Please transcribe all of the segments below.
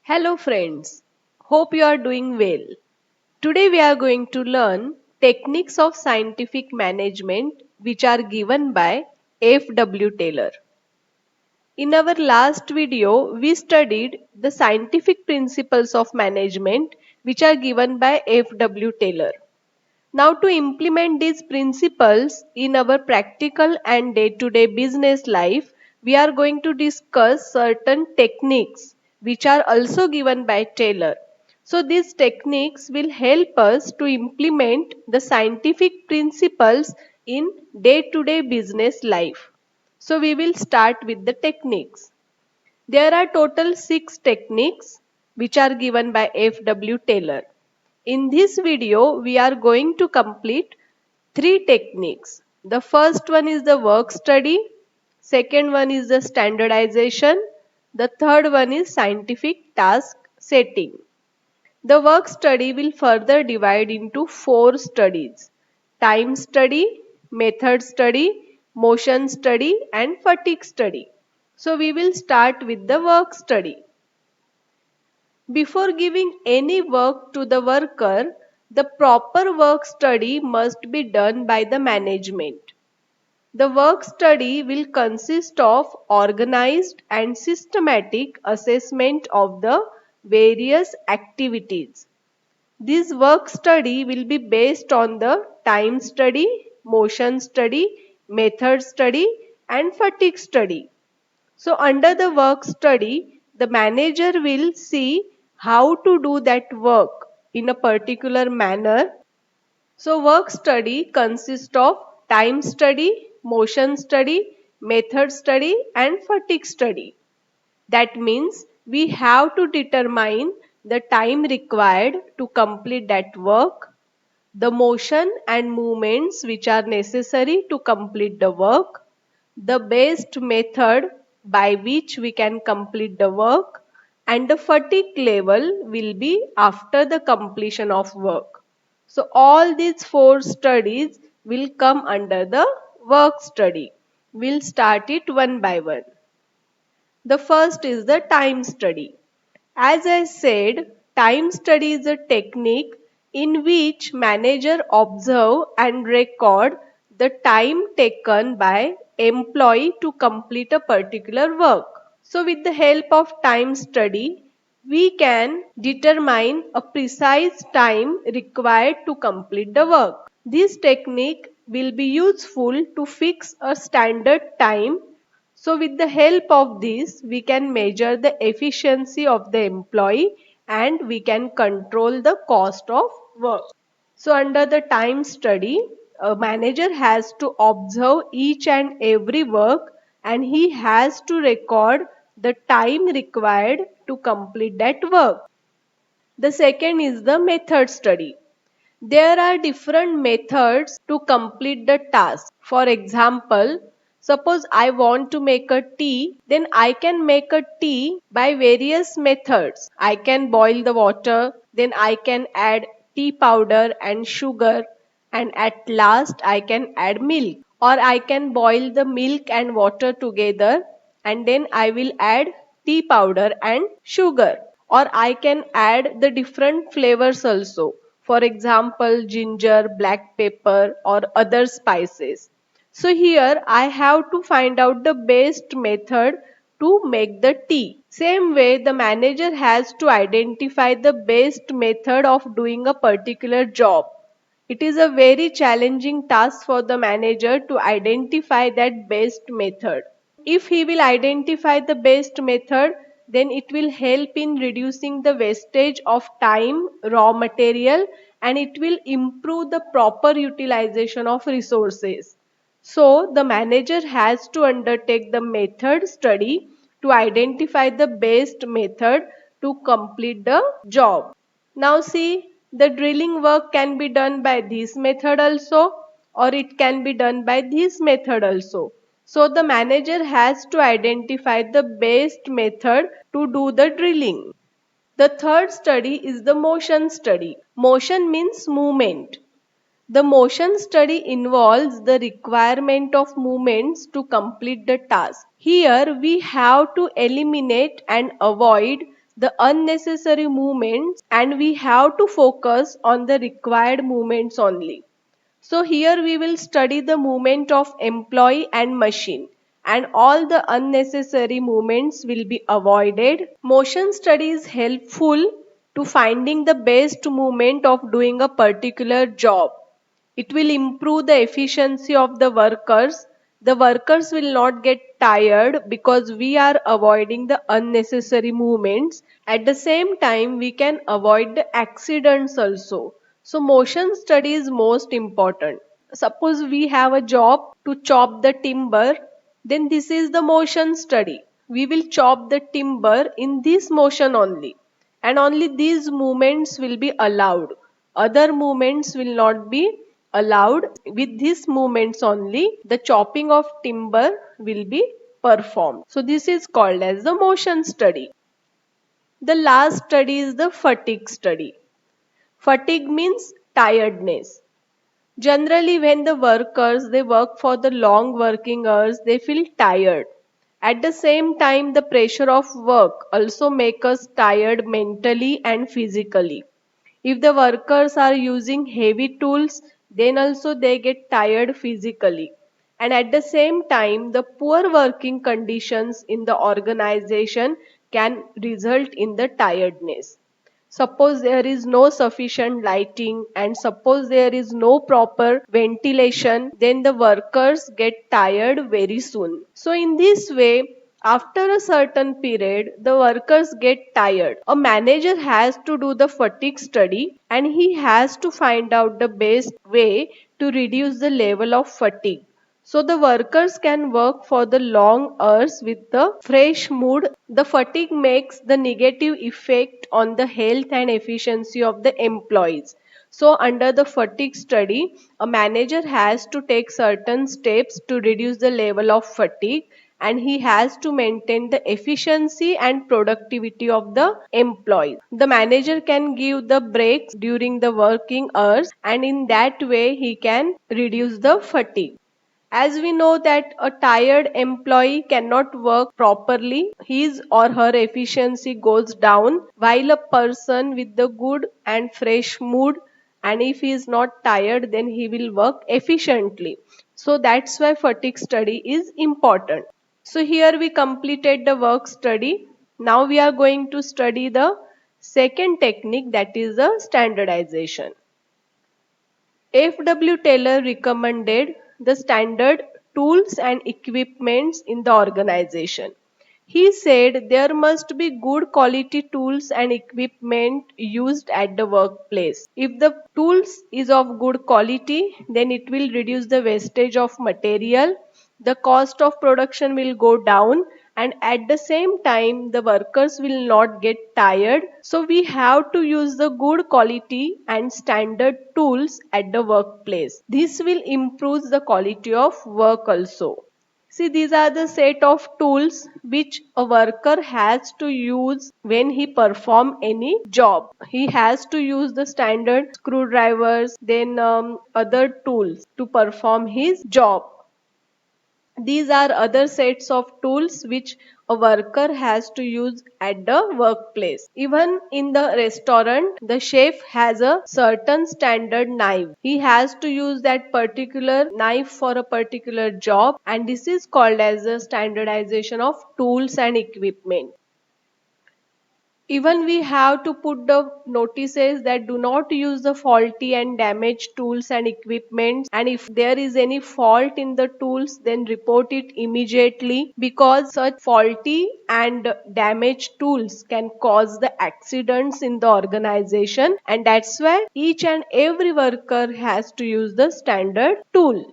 Hello friends, hope you are doing well. Today we are going to learn techniques of scientific management which are given by F.W. Taylor. In our last video, we studied the scientific principles of management which are given by F.W. Taylor. Now to implement these principles in our practical and day-to-day business life, we are going to discuss certain techniques which are also given by Taylor. So these techniques will help us to implement the scientific principles in day-to-day business life. So we will start with the techniques. There are total 6 techniques which are given by F.W. Taylor. In this video, we are going to complete 3 techniques. The first one is the work study, second one is the standardization, the third one is scientific task setting. The work study will further divide into 4 studies: time study, method study, motion study and fatigue study. So we will start with the work study. Before giving any work to the worker, the proper work study must be done by the management. The work study will consist of organized and systematic assessment of the various activities. This work study will be based on the time study, motion study, method study and fatigue study. So under the work study, the manager will see how to do that work in a particular manner. So work study consists of time study, motion study, method study and fatigue study. That means we have to determine the time required to complete that work, the motion and movements which are necessary to complete the work, the best method by which we can complete the work, and the fatigue level will be after the completion of work. So all these 4 studies will come under the work study. We'll start it one by one. The first is the time study. As I said, time study is a technique in which manager observe and record the time taken by employee to complete a particular work. So with the help of time study, we can determine a precise time required to complete the work. This technique will be useful to fix a standard time. So with the help of this, we can measure the efficiency of the employee and we can control the cost of work. So under the time study, a manager has to observe each and every work and he has to record the time required to complete that work. The second is the method study. There are different methods to complete the task. For example, suppose I want to make a tea, then I can make a tea by various methods. I can boil the water, then I can add tea powder and sugar, and at last I can add milk. Or I can boil the milk and water together and then I will add tea powder and sugar. Or I can add the different flavors also. For example, ginger, black pepper or other spices. So here I have to find out the best method to make the tea. Same way, the manager has to identify the best method of doing a particular job. It is a very challenging task for the manager to identify that best method. If he will identify the best method, then it will help in reducing the wastage of time, raw material, and it will improve the proper utilization of resources. So the manager has to undertake the method study to identify the best method to complete the job. Now see, the drilling work can be done by this method also or it can be done by this method also. So the manager has to identify the best method to do the drilling. The third study is the motion study. Motion means movement. The motion study involves the requirement of movements to complete the task. Here we have to eliminate and avoid the unnecessary movements, and we have to focus on the required movements only. So here we will study the movement of employee and machine, and all the unnecessary movements will be avoided. Motion study is helpful to finding the best movement of doing a particular job. It will improve the efficiency of the workers. The workers will not get tired because we are avoiding the unnecessary movements. At the same time, we can avoid the accidents also. So motion study is most important. Suppose we have a job to chop the timber, then this is the motion study. We will chop the timber in this motion only, and only these movements will be allowed. Other movements will not be allowed. With these movements only, the chopping of timber will be performed. So this is called as the motion study. The last study is the fatigue study. Fatigue means tiredness. Generally, when the workers they work for the long working hours, they feel tired. At the same time, the pressure of work also makes us tired mentally and physically. If the workers are using heavy tools, then also they get tired physically. And at the same time, the poor working conditions in the organization can result in the tiredness. Suppose there is no sufficient lighting and suppose there is no proper ventilation, then the workers get tired very soon. So in this way, after a certain period, the workers get tired. A manager has to do the fatigue study and he has to find out the best way to reduce the level of fatigue. So the workers can work for the long hours with the fresh mood. The fatigue makes the negative effect on the health and efficiency of the employees. So under the fatigue study, a manager has to take certain steps to reduce the level of fatigue, and he has to maintain the efficiency and productivity of the employees. The manager can give the breaks during the working hours, and in that way he can reduce the fatigue. As we know that a tired employee cannot work properly, his or her efficiency goes down, while a person with the good and fresh mood, and if he is not tired, then he will work efficiently. So that's why fatigue study is important. So here we completed the work study. Now we are going to study the second technique, that is the standardization. F.W. Taylor recommended the standard tools and equipments in the organization. He said there must be good quality tools and equipment used at the workplace. If the tools is of good quality, then it will reduce the wastage of material, the cost of production will go down, and at the same time the workers will not get tired. So we have to use the good quality and standard tools at the workplace. This will improve the quality of work also. See, these are the set of tools which a worker has to use when he perform any job. He has to use the standard screwdrivers, then other tools to perform his job. These are other sets of tools which a worker has to use at the workplace. Even in the restaurant, the chef has a certain standard knife. He has to use that particular knife for a particular job, and this is called as the standardization of tools and equipment. Even we have to put the notices that do not use the faulty and damaged tools and equipment, and if there is any fault in the tools, then report it immediately, because such faulty and damaged tools can cause the accidents in the organization, and that's why each and every worker has to use the standard tool.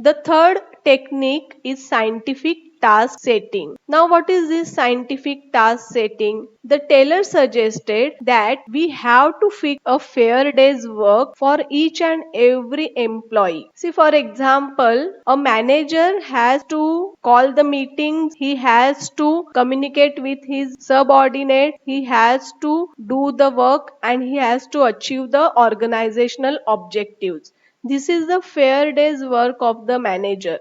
The third technique is scientific task setting. Now, what is this scientific task setting? The Taylor suggested that we have to fix a fair day's work for each and every employee. See, for example, a manager has to call the meetings, he has to communicate with his subordinate, he has to do the work, and he has to achieve the organizational objectives. This is the fair day's work of the manager.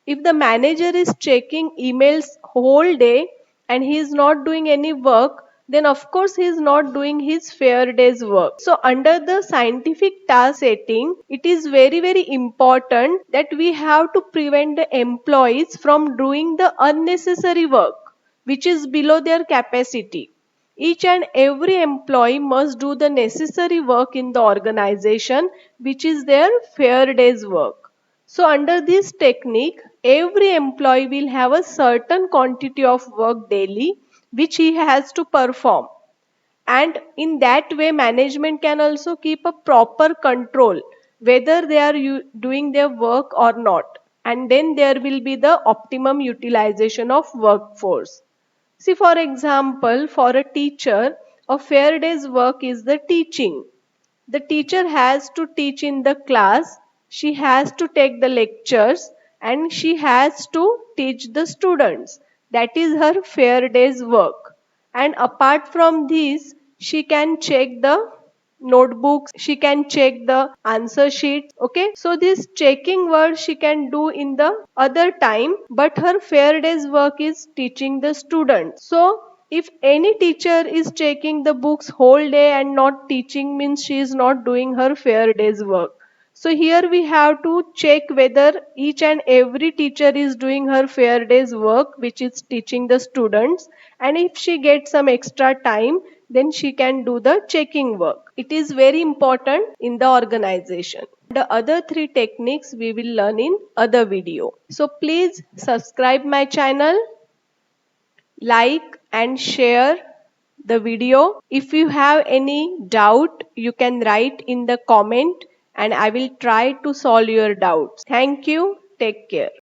If the manager is checking emails whole day and he is not doing any work, then of course he is not doing his fair day's work. So under the scientific task setting, it is very important that we have to prevent the employees from doing the unnecessary work which is below their capacity. Each and every employee must do the necessary work in the organization, which is their fair day's work. So under this technique, every employee will have a certain quantity of work daily which he has to perform. And in that way, management can also keep a proper control whether they are doing their work or not. And then there will be the optimum utilization of workforce. See, for example, for a teacher, a fair day's work is the teaching. The teacher has to teach in the class, she has to take the lectures, and she has to teach the students. That is her fair day's work. And apart from this, she can check the notebooks, she can check the answer sheets. Okay, so this checking work she can do in the other time, but her fair day's work is teaching the students. So if any teacher is checking the books whole day and not teaching, means she is not doing her fair day's work. So here we have to check whether each and every teacher is doing her fair day's work, which is teaching the students. And if she gets some extra time, then she can do the checking work. It is very important in the organization. The other three techniques we will learn in other video. So please subscribe my channel, like and share the video. If you have any doubt, you can write in the comment and I will try to solve your doubts. Thank you. Take care.